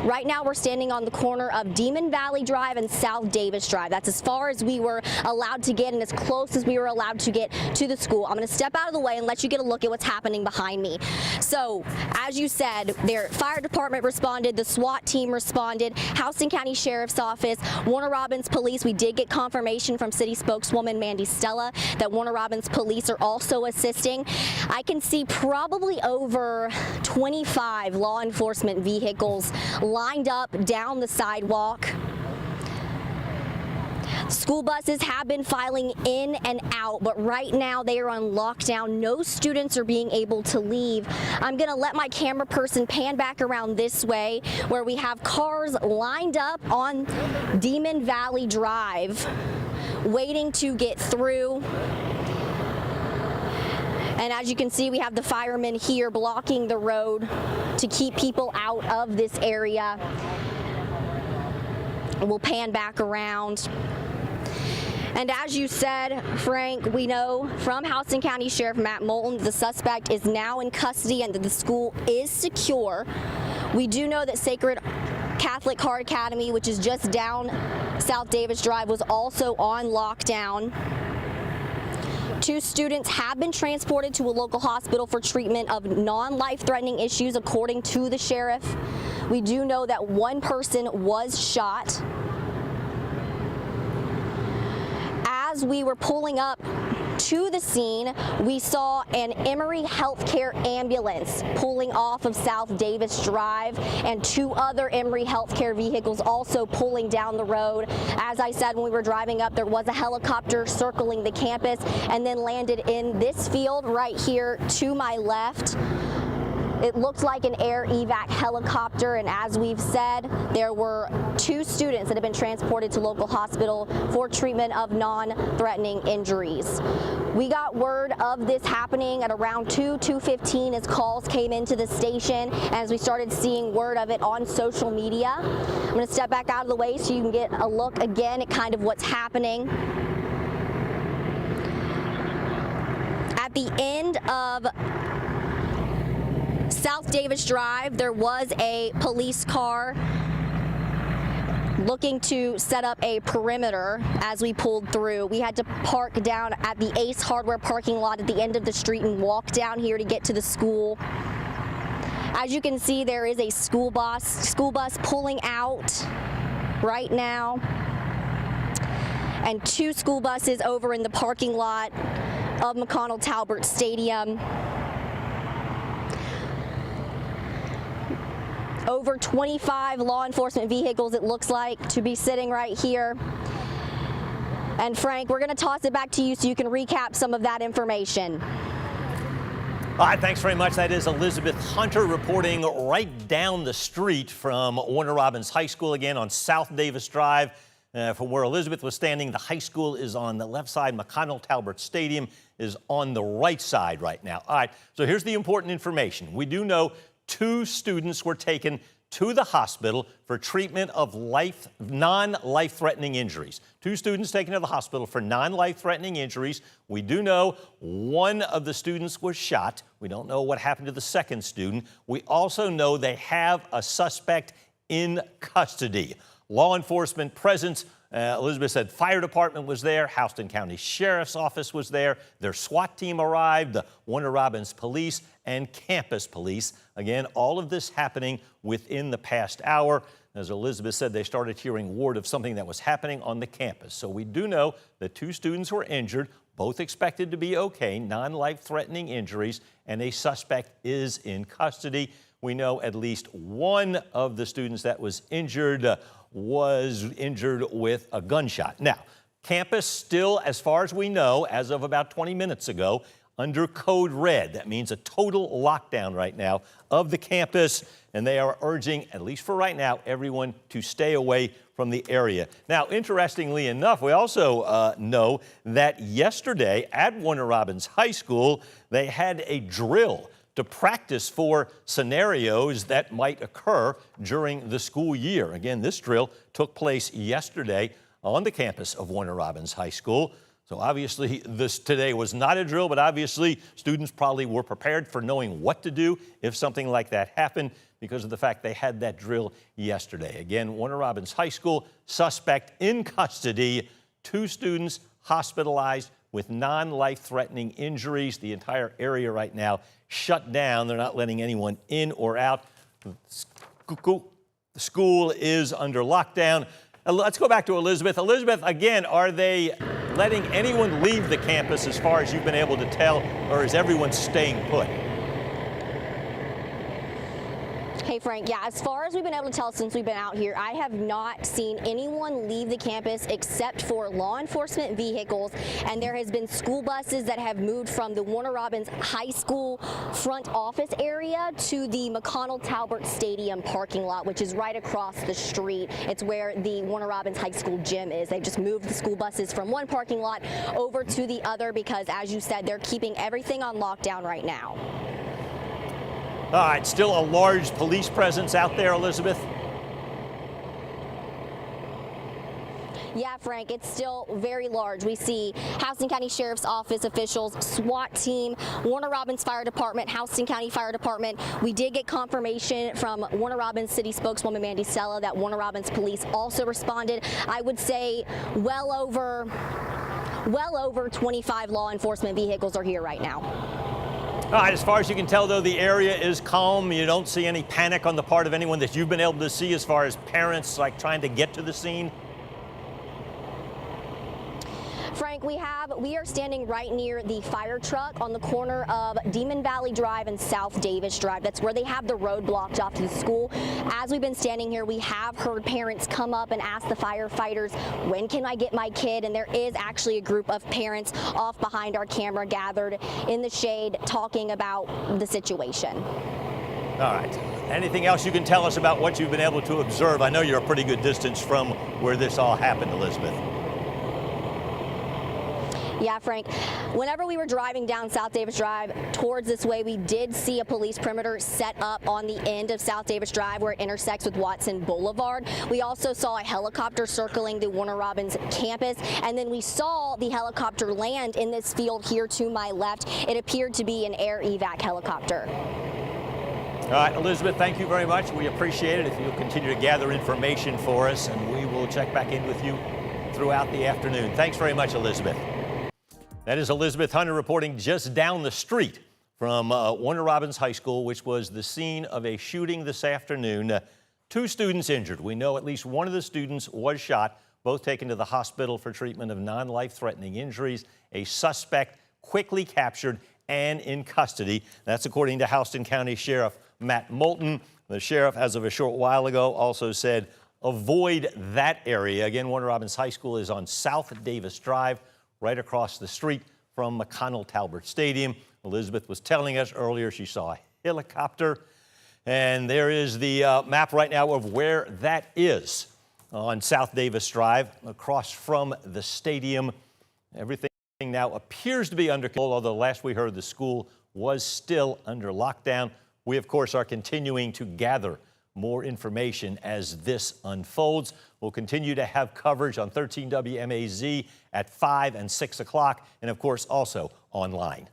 Right now we're standing on the corner of Demon Valley Drive and South Davis Drive. That's as far as we were allowed to get and as close as we were allowed to get to the school. I'm going to step out of the way and let you get a look at what's happening behind me. So, as you said, their fire department responded, the SWAT team responded, Houston County Sheriff's Office, Warner Robins Police. We did get confirmation from city spokeswoman Mandy Stella that Warner Robins Police are also assisting. I can see probably over 25 law enforcement vehicles lined up down the sidewalk. School buses have been filing in and out, but right now they are on lockdown. No students are being able to leave. I'm going to let my camera person pan back around this way where we have cars lined up on Demon Valley Drive waiting to get through. And as you can see, we have the firemen here blocking the road to keep people out of this area. We'll pan back around. And as you said, Frank, we know from Houston County Sheriff Matt Moulton the suspect is now in custody and that the school is secure. We do know that Sacred Catholic Heart Academy, which is just down South Davis Drive, was also on lockdown. 2 students have been transported to a local hospital for treatment of non-life-threatening issues, according to the sheriff. We do know that 1 person was shot. As we were pulling up to the scene, we saw an Emory Healthcare ambulance pulling off of South Davis Drive and 2 other Emory Healthcare vehicles also pulling down the road. As I said, when we were driving up, there was a helicopter circling the campus and then landed in this field right here to my left. It looked like an air evac helicopter, and as we've said, there were 2 students that have been transported to local hospital for treatment of non-threatening injuries. We got word of this happening at around 2:15 as calls came into the station, and as we started seeing word of it on social media. I'm going to step back out of the way so you can get a look again at kind of what's happening. At the end of South Davis Drive, there was a police car looking to set up a perimeter as we pulled through. We had to park down at the Ace Hardware parking lot at the end of the street and walk down here to get to the school. As you can see, there is a school bus pulling out right now, and 2 school buses over in the parking lot of McConnell Talbert Stadium. Over 25 law enforcement vehicles, it looks like, to be sitting right here. And Frank, we're going to toss it back to you so you can recap some of that information. All right, thanks very much. That is Elizabeth Hunter reporting right down the street from Warner Robins High School, again on South Davis Drive. From where Elizabeth was standing, the high school is on the left side. McConnell Talbert Stadium is on the right side right now. All right, so here's the important information. We do know 2 students were taken to the hospital for treatment of non-life-threatening injuries. 2 students taken to the hospital for non-life-threatening injuries. We do know 1 of the students was shot. We don't know what happened to the 2nd student. We also know they have a suspect in custody. Law enforcement presence. Elizabeth said fire department was there, Houston County Sheriff's Office was there, their SWAT team arrived, the Warner Robins Police and campus police. Again, all of this happening within the past hour. As Elizabeth said, they started hearing word of something that was happening on the campus. So we do know that 2 students were injured, both expected to be okay, non-life-threatening injuries, and a suspect is in custody. We know at least 1 of the students that was injured with a gunshot. Now, campus still, as far as we know, as of about 20 minutes ago, under code red. That means a total lockdown right now of the campus, and they are urging, at least for right now, everyone to stay away from the area. Now, interestingly enough, we also know that yesterday at Warner Robins High School, they had a drill to practice for scenarios that might occur during the school year. Again, this drill took place yesterday on the campus of Warner Robins High School. So obviously this today was not a drill, but obviously students probably were prepared for knowing what to do if something like that happened. because of the fact they had that drill yesterday. Again, Warner Robins High School, suspect in custody, 2 students hospitalized with non-life-threatening injuries. The entire area right now shut down. They're not letting anyone in or out. The school is under lockdown. Let's go back to Elizabeth. Elizabeth, again, are they letting anyone leave the campus as far as you've been able to tell, or is everyone staying put? Hey, Frank. Yeah, as far as we've been able to tell since we've been out here, I have not seen anyone leave the campus except for law enforcement vehicles, and there has been school buses that have moved from the Warner Robins High School front office area to the McConnell-Talbert Stadium parking lot, which is right across the street. It's where the Warner Robins High School gym is. They've just moved the school buses from one parking lot over to the other because, as you said, they're keeping everything on lockdown right now. All right, still a large police presence out there, Elizabeth? Yeah, Frank, it's still very large. We see Houston County Sheriff's Office officials, SWAT team, Warner Robins Fire Department, Houston County Fire Department. We did get confirmation from Warner Robins City spokeswoman Mandy Sella that Warner Robins police also responded. I would say well over 25 law enforcement vehicles are here right now. All right, as far as you can tell, though, the area is calm. You don't see any panic on the part of anyone that you've been able to see as far as parents like trying to get to the scene? Frank, we are standing right near the fire truck on the corner of Demon Valley Drive and South Davis Drive. That's where they have the road blocked off to the school. As we've been standing here, we have heard parents come up and ask the firefighters, when can I get my kid? And there is actually a group of parents off behind our camera gathered in the shade talking about the situation. All right. Anything else you can tell us about what you've been able to observe? I know you're a pretty good distance from where this all happened, Elizabeth. Yeah, Frank, whenever we were driving down South Davis Drive towards this way, we did see a police perimeter set up on the end of South Davis Drive where it intersects with Watson Boulevard. We also saw a helicopter circling the Warner Robins campus, and then we saw the helicopter land in this field here to my left. It appeared to be an air evac helicopter. All right, Elizabeth, thank you very much. We appreciate it if you'll continue to gather information for us, and we will check back in with you throughout the afternoon. Thanks very much, Elizabeth. That is Elizabeth Hunter reporting just down the street from Warner Robins High School, which was the scene of a shooting this afternoon. 2 students injured. We know at least one of the students was shot, both taken to the hospital for treatment of non-life-threatening injuries. A suspect quickly captured and in custody. That's according to Houston County Sheriff Matt Moulton. The sheriff, as of a short while ago, also said avoid that area. Again, Warner Robins High School is on South Davis Drive, right across the street from McConnell-Talbert Stadium. Elizabeth was telling us earlier she saw a helicopter, and there is the map right now of where that is on South Davis Drive, across from the stadium. Everything now appears to be under control, although last we heard the school was still under lockdown. We, of course, are continuing to gather more information as this unfolds. We'll continue to have coverage on 13 WMAZ at 5 and 6 o'clock, and of course also online.